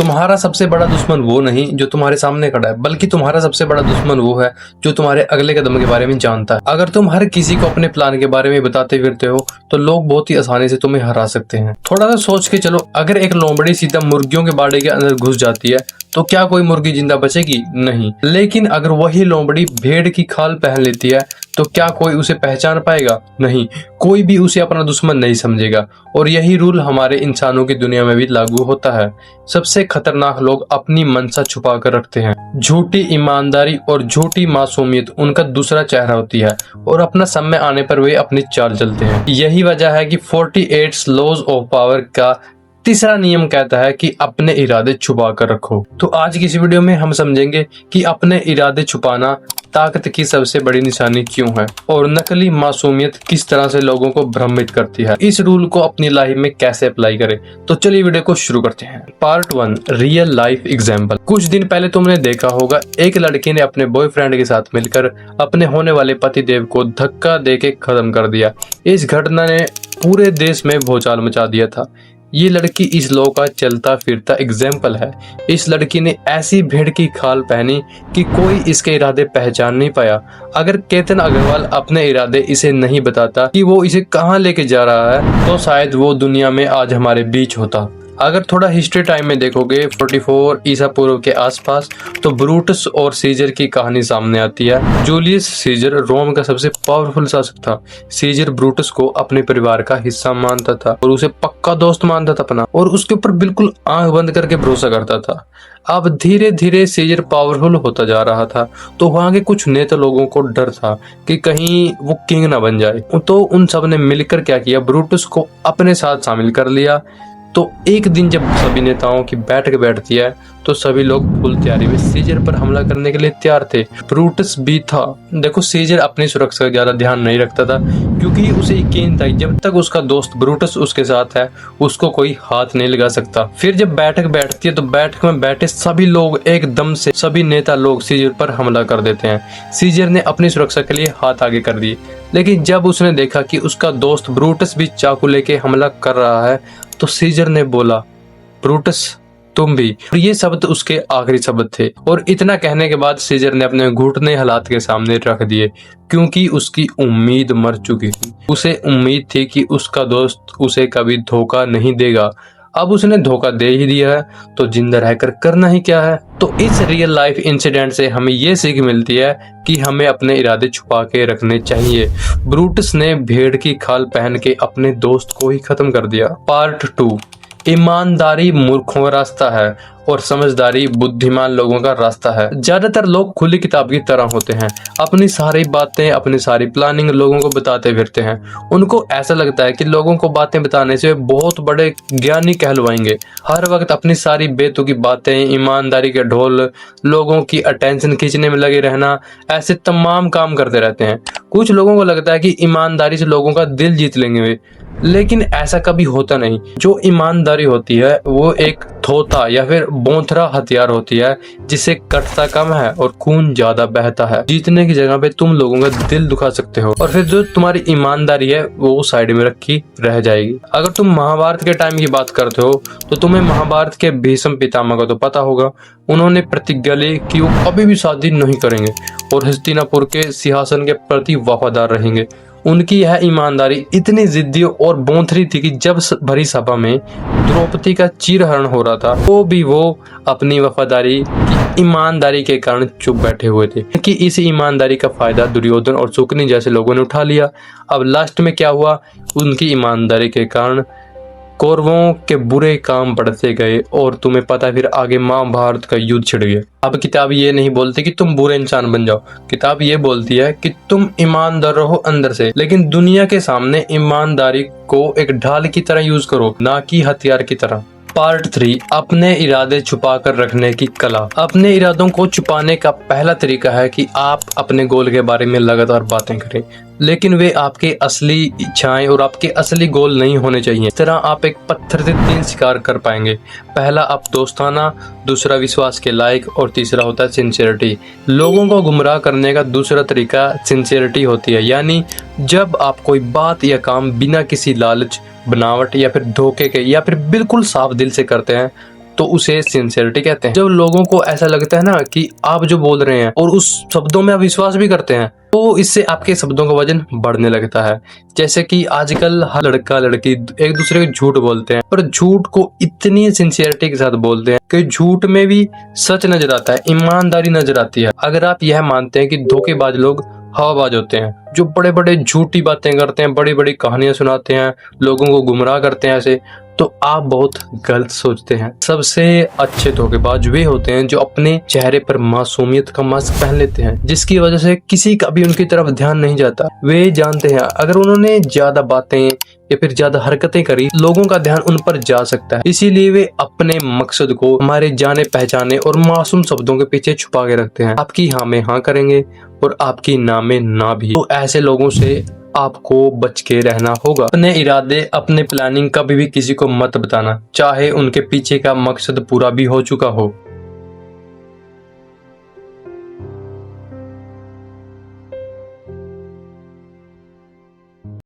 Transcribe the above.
तुम्हारा सबसे बड़ा दुश्मन वो नहीं जो तुम्हारे सामने खड़ा है, बल्कि तुम्हारा सबसे बड़ा दुश्मन वो है जो तुम्हारे अगले कदम के बारे में जानता है। अगर तुम हर किसी को अपने प्लान के बारे में बताते फिरते हो तो लोग बहुत ही आसानी से तुम्हें हरा सकते हैं। थोड़ा सा सोच के चलो, अगर एक लोमड़ी सीधा मुर्गियों के बाड़े के अंदर घुस जाती है तो क्या कोई मुर्गी जिंदा बचेगी? नहीं। लेकिन अगर वही लोमड़ी भेड़ की खाल पहन लेती है तो क्या कोई उसे पहचान पाएगा? नहीं। कोई भी उसे अपना दुश्मन नहीं समझेगा। और यही रूल हमारे इंसानों की दुनिया में भी लागू होता है। सबसे खतरनाक लोग अपनी मंशा छुपा कर रखते हैं। झूठी ईमानदारी और झूठी मासूमियत उनका दूसरा चेहरा होती है और अपना समय आने पर वे अपनी चाल चलते हैं। यही वजह है कि 48 लॉज ऑफ पावर का तीसरा नियम कहता है कि अपने इरादे छुपा कर रखो। तो आज की इस वीडियो में हम समझेंगे कि अपने इरादे छुपाना ताकत की सबसे बड़ी निशानी क्यों है और नकली मासूमियत किस तरह से लोगों को भ्रमित करती है। इस रूल को अपनी लाइफ में कैसे अप्लाई करें, तो चलिए वीडियो को शुरू करते हैं। Part 1, real life example. कुछ दिन पहले तुमने देखा होगा एक लड़की ने अपने बॉयफ्रेंड के साथ मिलकर अपने होने वाले पतिदेव को धक्का देके खत्म कर दिया। इस घटना ने पूरे देश में भूचाल मचा दिया था। ये लड़की इस लॉ का चलता फिरता एग्जाम्पल है। इस लड़की ने ऐसी भेड़ की खाल पहनी कि कोई इसके इरादे पहचान नहीं पाया। अगर केतन अग्रवाल अपने इरादे इसे नहीं बताता कि वो इसे कहाँ लेके जा रहा है तो शायद वो दुनिया में आज हमारे बीच होता। अगर थोड़ा हिस्ट्री टाइम में देखोगे 44 ईसा पूर्व के आसपास, तो ब्रूटस और सीजर की कहानी सामने आती है। जूलियस सीजर रोम का सबसे पावरफुल शासक था। सीजर ब्रूटस को अपने परिवार का हिस्सा मानता था और उसे पक्का दोस्त मानता था अपना, और उसके ऊपर बिल्कुल आंख बंद करके भरोसा करता था। अब धीरे धीरे सीजर पावरफुल होता जा रहा था, तो वहां के कुछ नेता लोगों को डर था कि कहीं वो किंग ना बन जाए। तो उन सब ने मिलकर क्या किया, ब्रूटस को अपने साथ शामिल कर लिया। तो एक दिन जब सभी नेताओं की बैठक बैठती है तो सभी लोग फुल तैयारी में सीजर पर हमला करने के लिए तैयार थे। ब्रूटस भी था। देखो, सीजर अपनी सुरक्षा का ज्यादा ध्यान नहीं रखता था क्योंकि उसे यकीन था जब तक उसका दोस्त ब्रूटस उसके साथ है उसको कोई हाथ नहीं लगा सकता। फिर जब बैठक बैठती है तो बैठक में बैठे सभी लोग एकदम से, सभी नेता लोग सीजर पर हमला कर देते हैं। सीजर ने अपनी सुरक्षा के लिए हाथ आगे कर दिए, लेकिन जब उसने देखा कि उसका दोस्त ब्रूटस भी चाकू लेके हमला कर रहा है तो सीजर ने बोला, ब्रूटस तुम भी। और ये शब्द उसके आखिरी शब्द थे। और इतना कहने के बाद सीजर ने अपने घुटने हालात के सामने रख दिए क्योंकि उसकी उम्मीद मर चुकी थी। उसे उम्मीद थी कि उसका दोस्त उसे कभी धोखा नहीं देगा। अब उसने धोखा दे ही दिया है तो जिंदा रहकर करना ही क्या है। तो इस रियल लाइफ इंसिडेंट से हमें ये सीख मिलती है कि हमें अपने इरादे छुपा के रखने चाहिए। ब्रूटस ने भेड़ की खाल पहन के अपने दोस्त को ही खत्म कर दिया। पार्ट 2, ईमानदारी मूर्खों का रास्ता है और समझदारी बुद्धिमान लोगों का रास्ता है। ज्यादातर लोग खुली किताब की तरह होते हैं। अपनी सारी बातें, अपनी सारी प्लानिंग लोगों को बताते फिरते हैं। उनको ऐसा लगता है कि लोगों को बातें बताने से बहुत बड़े ज्ञानी कहलवाएंगे। हर वक्त अपनी सारी बेतुकी बातें, ईमानदारी के ढोल, लोगों की अटेंशन खींचने में लगे रहना, ऐसे तमाम काम करते रहते हैं। कुछ लोगों को लगता है कि ईमानदारी से लोगों का दिल जीत लेंगे वे, लेकिन ऐसा कभी होता नहीं। जो ईमानदारी होती है वो एक थोथा या फिर बोंथरा हथियार होती है जिसे कटता कम है और खून ज्यादा बहता है। जीतने की जगह पे तुम लोगों का दिल दुखा सकते हो और फिर जो तुम्हारी ईमानदारी है वो साइड में रखी रह जाएगी। अगर तुम महाभारत के टाइम की बात करते हो तो तुम्हें महाभारत के भीष्म पितामह का तो पता होगा। उन्होंने प्रतिज्ञा ली कि वो कभी भी शादी नहीं करेंगे और हस्तिनापुर के सिंहासन के प्रति वफादार रहेंगे। उनकी यह ईमानदारी इतनी जिद्दी और बोंथरी थी कि जब भरी सभा में द्रौपदी का चीरहरण हो रहा था तो भी वो अपनी वफादारी की ईमानदारी के कारण चुप बैठे हुए थे कि इस ईमानदारी का फायदा दुर्योधन और शुक्नी जैसे लोगों ने उठा लिया। अब लास्ट में क्या हुआ, उनकी ईमानदारी के कारण कौरवों के बुरे काम बढ़ते गए और तुम्हें पता है फिर आगे महाभारत का युद्ध छिड़ गया। अब किताब ये नहीं बोलती कि तुम बुरे इंसान बन जाओ, किताब ये बोलती है कि तुम ईमानदार रहो अंदर से, लेकिन दुनिया के सामने ईमानदारी को एक ढाल की तरह यूज करो, ना कि हथियार की तरह। पार्ट 3, अपने इरादे छुपा कर रखने की कला। अपने इरादों को छुपाने का पहला तरीका है कि आप अपने गोल के बारे में लगातार बातें करें, लेकिन वे आपके असली इच्छाएं और आपके असली गोल नहीं होने चाहिए। इस तरह आप एक पत्थर से 3 शिकार कर पाएंगे। पहला आप दोस्ताना, दूसरा विश्वास के लायक और तीसरा होता है सिंसियरिटी। लोगों को गुमराह करने का दूसरा तरीका सिंसियरिटी होती है, यानी जब आप कोई बात या काम बिना किसी लालच, बनावट या फिर धोखे के या फिर बिल्कुल साफ दिल से करते हैं तो उसे सिंसियरिटी कहते हैं। जब लोगों को ऐसा लगता है ना कि आप जो बोल रहे हैं और उस शब्दों में आप विश्वास भी करते हैं, तो इससे आपके शब्दों का वजन बढ़ने लगता है। जैसे कि आजकल हर लड़का लड़की एक दूसरे को झूठ बोलते हैं, पर झूठ को इतनी सिंसियरिटी के साथ बोलते हैं कि झूठ में भी सच नजर आता है, ईमानदारी नजर आती है। अगर आप यह मानते हैं कि धोखेबाज लोग हवाबाज होते हैं, जो बड़े बड़े झूठी बातें करते हैं, बड़ी बड़ी कहानियां सुनाते हैं, लोगों को गुमराह करते हैं, ऐसे तो आप बहुत गलत सोचते हैं। सबसे अच्छे धोखेबाज वे होते हैं जो अपने चेहरे पर मासूमियत का मास्क पहन लेते हैं, जिसकी वजह से किसी का भी उनकी तरफ ध्यान नहीं जाता। वे जानते हैं अगर उन्होंने ज्यादा बातें या फिर ज्यादा हरकतें करी, लोगों का ध्यान उन पर जा सकता है। इसीलिए वे अपने मकसद को हमारे जाने पहचाने और मासूम शब्दों के पीछे छुपा के रखते हैं। आपकी हाँ में हाँ करेंगे और आपकी ना में ना भी। तो ऐसे लोगों से आपको बच के रहना होगा। अपने इरादे, अपने प्लानिंग कभी भी किसी को मत बताना, चाहे उनके पीछे का मकसद पूरा भी हो चुका हो।